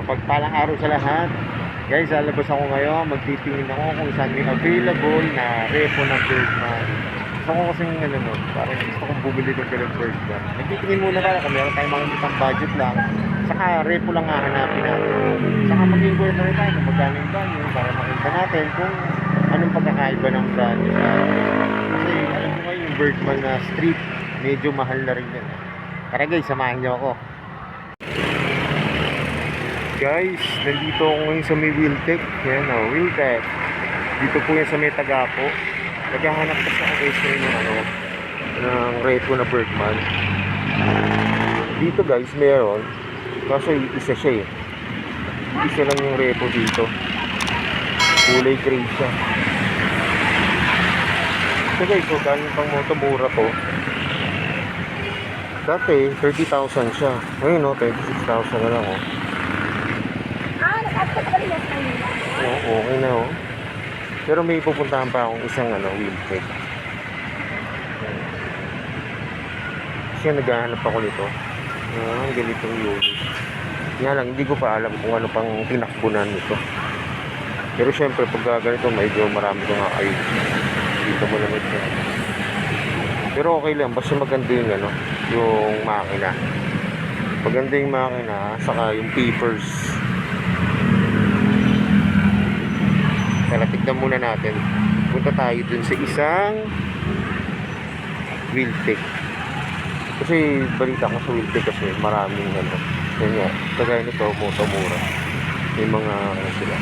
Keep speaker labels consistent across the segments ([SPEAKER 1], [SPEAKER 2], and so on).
[SPEAKER 1] Mapagpalang araw sa lahat. Guys, lalabas ako ngayon. Magtitingin ako kung saan may available na repo ng Bergman. Gusto ko kasing parang gusto kong bumili ng ganun Bergman. Nagtitingin muna tayo kung meron tayong makikitang budget lang. Saka repo lang hahanapin natin. Saka mag-inquire na rin tayo kung magkano yung value para makita natin kung anong pagkakaiba ng brand. Kasi alam mo kayo, yung Bergman na street, medyo mahal na rin yan. Tara guys, samahan niyo ako. Guys, nandito ako ngayon sa may Wiltec. Yan o, Wiltec. Dito po yan sa may Tagapo. Naghahanap kasi ako guys ng repo na Bergman. Dito guys, meron. Kaso isa siya eh. Isa lang yung repo dito. Kulay gray siya. So guys, so galing pang motomura to. Dati, 30,000 siya. Ngayon o, 26,000 na lang o. Oo, okay na o. Pero may pupuntahan pa akong isang Wiltec. Kasi naghahanap ako nito. Ganitong unit. Nga lang, hindi ko pa alam kung ano pang tinakbunan nito. Pero syempre, pag ganito, medyo marami ko nga kayo. Dito mo naman ito. Pero okay lang, basta maganda yung makina. Maganda yung makina, saka yung papers. Tara, tignan muna natin. Punta tayo dun sa isang Wiltec. Kasi balita ko sa Wiltec kasi maraming yan nga, kagaya nito, motomura. May mga sila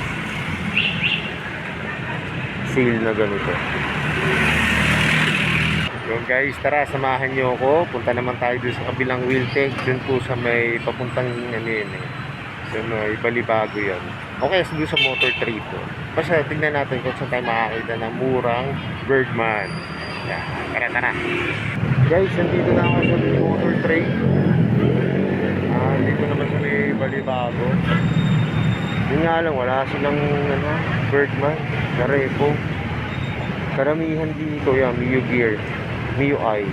[SPEAKER 1] sale na ganito. Yun guys, tara, samahan nyo ako. Punta naman tayo dun sa kabilang Wiltec. Dun po sa may papuntang sa may Balibago yan. Okay, so doon sa Motor Trade po. Basta tingnan natin kung saan tayo makakita ng murang Bergman. Yan, tara. Guys, nandito na ako sa Motor Trade. Dito naman sa may Balibago. Yun nga lang, wala silang Bergman na repo. Karamihan dito yan, Mio Gear, Mio I.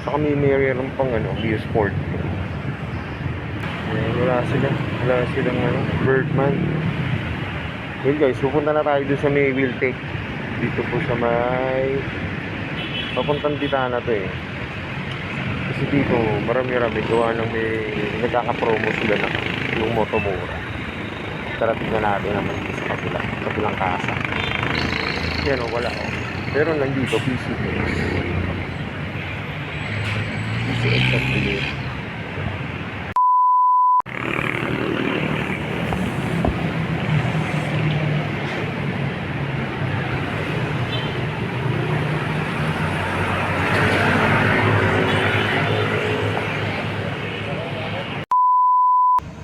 [SPEAKER 1] Saka may meron pang Mio Sport. Wala silang Bergman. Yun guys, pupunta na tayo dun sa may Wiltec. Dito po sa may papuntang Titana to eh. Kasi dito marami-rami gawa ng may nagkaka-promo sila na yung motomura. Tara, tignan natin naman sa kabilang kasa. Yan o, wala o. Pero nandito PCX. PCX at PCX.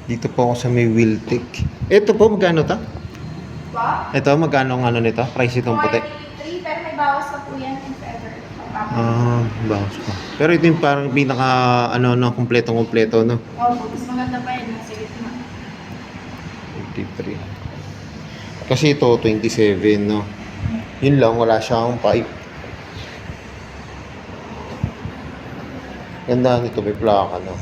[SPEAKER 1] Dito po ako sa may Wiltec. Ito po, magkano ta?
[SPEAKER 2] Ba?
[SPEAKER 1] Ito, magkano ang nito? Price itong puti?
[SPEAKER 2] 3, pero may bawas pa po yan if ever.
[SPEAKER 1] Bawas pa. Pero ito yung parang pinaka, kompleto, no?
[SPEAKER 2] Opo, mas maganda pa yan. Sige,
[SPEAKER 1] 23. Kasi ito, 27, no? Yun lang, wala siyang pipe. Ganda nito, may plaka, no?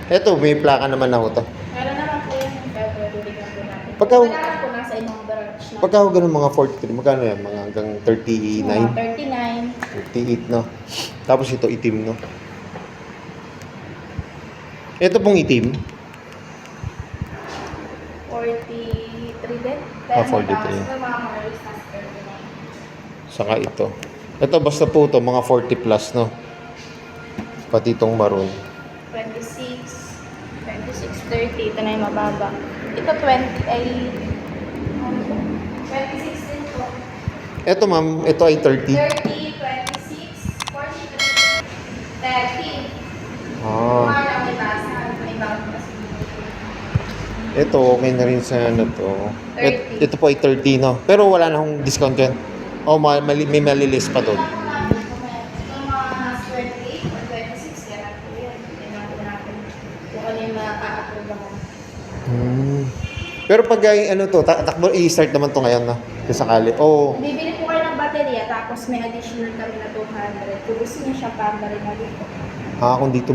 [SPEAKER 1] Ito, may plaka naman ako to.
[SPEAKER 2] Meron naman po yan if ever. Bibigyan po natin.
[SPEAKER 1] Pagka,
[SPEAKER 2] Wala na po nasa inyong branch na.
[SPEAKER 1] pagka ganun mga 43, magkano yan? Mga hanggang 39?
[SPEAKER 2] 39.
[SPEAKER 1] 38, no? Tapos ito, itim, no? Ito pong itim.
[SPEAKER 2] 43 din.
[SPEAKER 1] 43.
[SPEAKER 2] Pero mga release na 39.
[SPEAKER 1] Saka ito. Ito, basta po ito, mga 40 plus, no? Pati itong maroon.
[SPEAKER 2] 30. Ito na yung mababa. Ito 20 ay 26 din po.
[SPEAKER 1] Ito ma'am, ito ay 30.
[SPEAKER 2] 30, 26, 40, 30.
[SPEAKER 1] Ah.
[SPEAKER 2] Mga lang may basa. May bawat kasi.
[SPEAKER 1] Ito, okay na rin sa to.
[SPEAKER 2] 30.
[SPEAKER 1] Ito po ay 30, no? Pero wala na akong discount yan. May malilis pa doon.
[SPEAKER 2] Ito mga 28 or 26. Yan po yan. Tingnan po natin kung ano yung makaka-approve ako.
[SPEAKER 1] Pero pag takbo, i-start naman to ngayon, no? Kung sakali.
[SPEAKER 2] Bibili po kayo ng baterya tapos may additional kami na 200. Kung gusto niyo siya paanda rin na dito.
[SPEAKER 1] Kung dito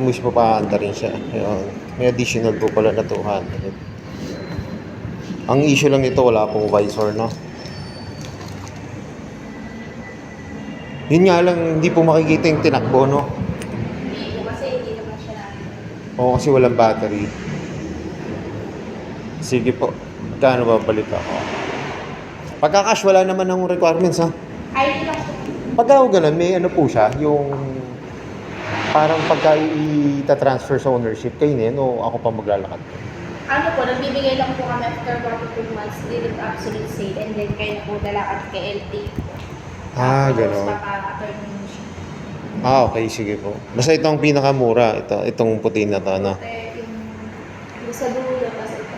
[SPEAKER 1] mo siya papaanda rin siya. Ayun. May additional po pala na 200. Ang issue lang nito, wala pong visor, no? Yun nga lang, hindi po makikita yung tinakbo, no?
[SPEAKER 2] Hindi po kasi hindi naman siya natin.
[SPEAKER 1] Oo, kasi walang battery. Sige po. Kano ba balik ako? Pagka-cash, wala naman ng requirements, ha?
[SPEAKER 2] Ay, hindi lang po.
[SPEAKER 1] Pagka ganun, may ano po siya, yung parang pagka i-transfer sa ownership, kayo na yan o ako pa maglalakad?
[SPEAKER 2] Ano po, nagbibigay lang po kami after 1 to 2 months, dito absolute sale, and then kayo na po lalakad kay LT.
[SPEAKER 1] Ah,
[SPEAKER 2] Tapos
[SPEAKER 1] gano'n.
[SPEAKER 2] papa-attorney mo siya.
[SPEAKER 1] Ah, okay, sige po. Basta ito ang pinakamura, itong puti na to, ano?
[SPEAKER 2] Yung sa dulo, kasi ito.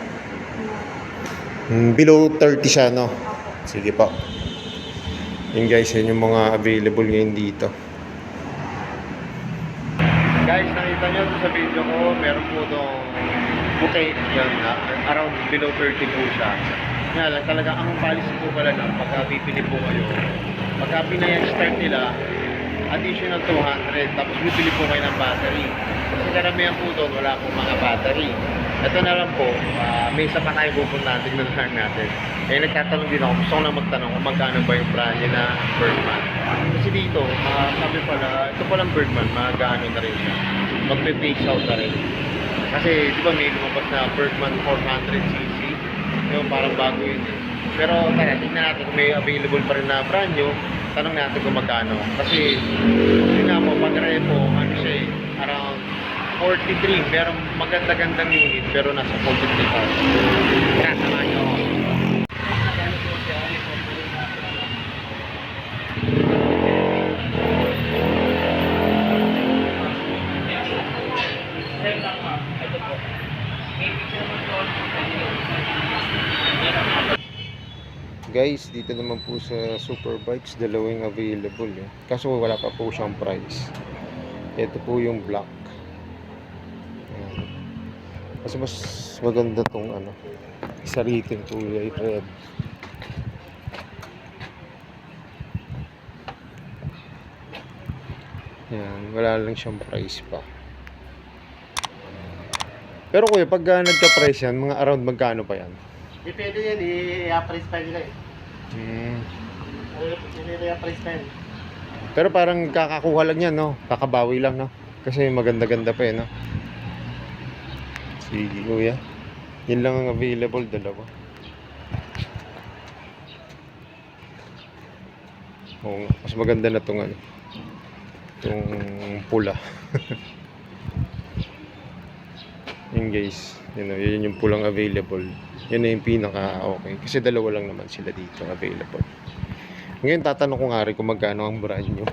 [SPEAKER 1] Below 30 siya, no?
[SPEAKER 2] Opo.
[SPEAKER 1] Sige po. Yun guys, yun yung mga available ngayon dito. Guys, nakita nyo sa video ko, meron po itong bouquet yan na around below 30 po siya. Nga lang, talaga ang policy po pala na pagka bibili po kayo, pagka start nila, additional 200, tapos bibili po kayo ng battery. Kasi karamihan po doon, wala pong mga battery. Ito na lang po, may isa pa tayo pupunta, tignan lang natin. Eh, nagtatanong din ako, gusto ko lang magtanong kung magkano ba yung brand na Bergman. Kasi dito, sabi pala, ito palang Bergman, magkano na rin siya. Magpe-phase out na rin. Kasi, di ba may lumabas na Bergman 400cc, yung parang bago yun eh. Pero, tara, tignan natin kung may available pa rin na brand new, tanong natin kung magkano. Kasi, yun nga po, pag repo, ano siya eh, around 43, pero maganda-gandang unit, pero nasa 43,000. Kasama nyo. Guys, dito naman po sa Superbikes, dalawang available eh. Kaso wala pa po siyang price. Ito po yung black. Ayan. Kasi mas maganda tong ano, isa rito yung kulay red. Yan, wala lang siyang price pa. Pero kuya, pag nagka-price yan, mga around magkano pa yan?
[SPEAKER 3] Depende yan, i-appraise pa nila eh.
[SPEAKER 1] Hmm.
[SPEAKER 3] I-appraise pa yan.
[SPEAKER 1] Pero parang kakakuha lang yan, no? Kakabawi lang, no? Kasi maganda-ganda pa eh, no? Sige, kuya. Yan lang ang available, dalawa. Oo nga, mas maganda na itong ano. Itong pula. Yun guys, yun yung pulang available. Yun na yung pinaka okay. Kasi dalawa lang naman sila dito available. Ngayon tatanong ko nga rin kung magkano ang brand nyo.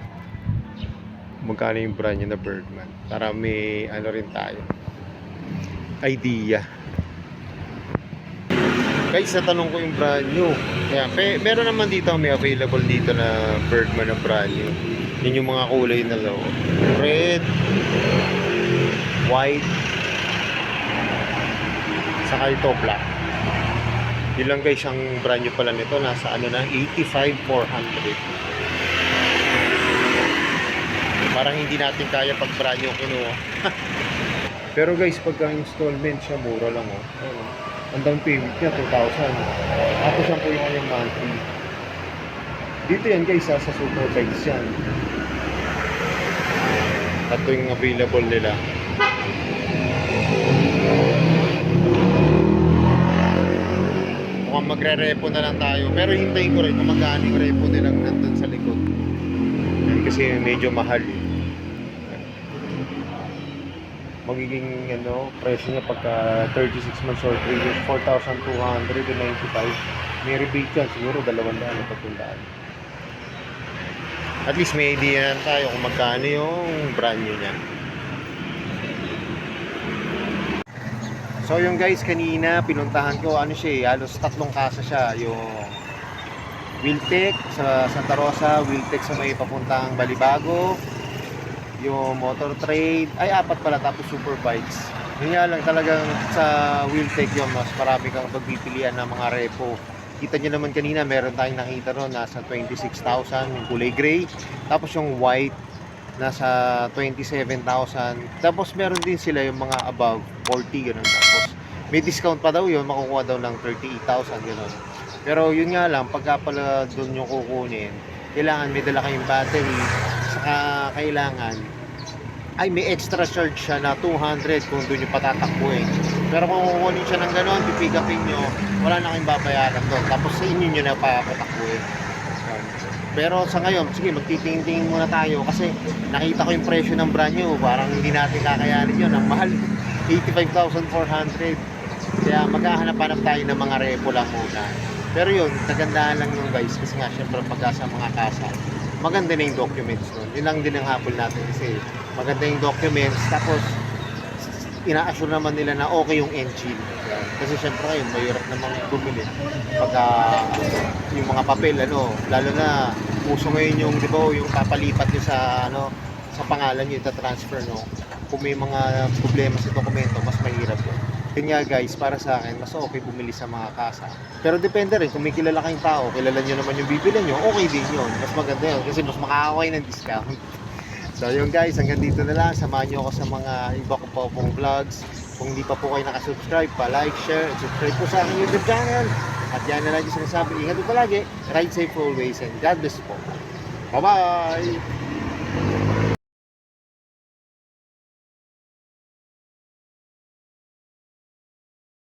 [SPEAKER 1] Magkano yung brand nyo na Bergman. Para may ano rin tayo. Idea. Guys, natanong ko yung brand nyo. Kaya, meron naman dito, may available dito na Bergman na brand nyo. Yun yung mga kulay na low. Red, white, saka ito black. Yun lang guys, ang brand nyo pala nito nasa ano na 85,400. Parang hindi natin kaya pag brand nyo kinuha. Pero guys, pagka installment siya, mura lang oh. Ayun, ang down payment niya 2,000. Tapos yan po yung kanyang monthly. Dito yan guys, sa Superbikes yan. Ito yung available nila. Mukhang magre-repo na lang tayo. Pero hintayin ko rin kung magkano yung repo nilang nandun sa likod. Kasi medyo mahal eh. Magiging ano, presyo niya pagka 36 months or 3 years, 4,295. May rebate yan, siguro 200 o 300. At least may idea na tayo kung magkano yung brand new niya. So yung guys, kanina pinuntahan ko, ano siya eh, halos 3 kasa siya. Yung Wheeltech sa Santa Rosa, Wheeltech sa may papuntang Balibago, yung Motor Trade, ay 4 pala, tapos Superbikes. Yun nga lang talagang sa Wheeltech yung mas marami kang pagpipilian ng mga repo. Kita nyo naman kanina, meron tayong nakita ron, nasa 26,000, yung kulay gray. Tapos yung white, nasa 27,000. Tapos meron din sila yung mga above 40, ganun. Tapos, may discount pa daw yun, makukuha daw ng 38,000, ganun. Pero yun nga lang, pagka pala doon yung kukunin, kailangan may dala kayong battery, saka kailangan, ay may extra charge siya na 200 kung doon yung patatakbuhin. Pero kung kukunin siya ng gano'n, pipick upin nyo, wala na kayong babayaran doon. Tapos sa inyo nyo na papatakbuhin. Pero sa ngayon, sige, magtitingin-tingin muna tayo kasi nakita ko yung presyo ng brand new, parang hindi natin kakayanin yun, ang mahal, 85,400. Kaya maghahanap-hanap tayo ng mga repo lang muna. Pero yun, kagandahan lang yung guys, kasi nga syempre pagka sa mga kasa, maganda na yung documents nun. Yun lang din ang habol natin kasi maganda yung documents, tapos ina-assure naman nila na okay yung engine. Yan. Kasi syempre ngayon, mahirap namang bumili. Pagka yung mga papel, lalo na uso ngayon yung, di ba, yung papalipat nyo sa, sa pangalan nyo, transfer no. Kung may mga problema sa dokumento, mas mahirap yun. Yun nga guys, para sa akin, mas okay bumili sa mga kasa. Pero depende rin, kung may kilala kayong tao, kilala nyo naman yung bibili nyo, okay din yun. Mas maganda yun, kasi mas makakaway ng discount. So yun guys, hanggang dito na lang. Samahan nyo ako sa mga iba ko pa pong vlogs. Kung hindi pa po kayo nakasubscribe, pa-like, share, and subscribe po sa aking YouTube channel. At yan na lang yung sinasabi. Ingat po palagi, ride safe always, and God bless po. Bye-bye!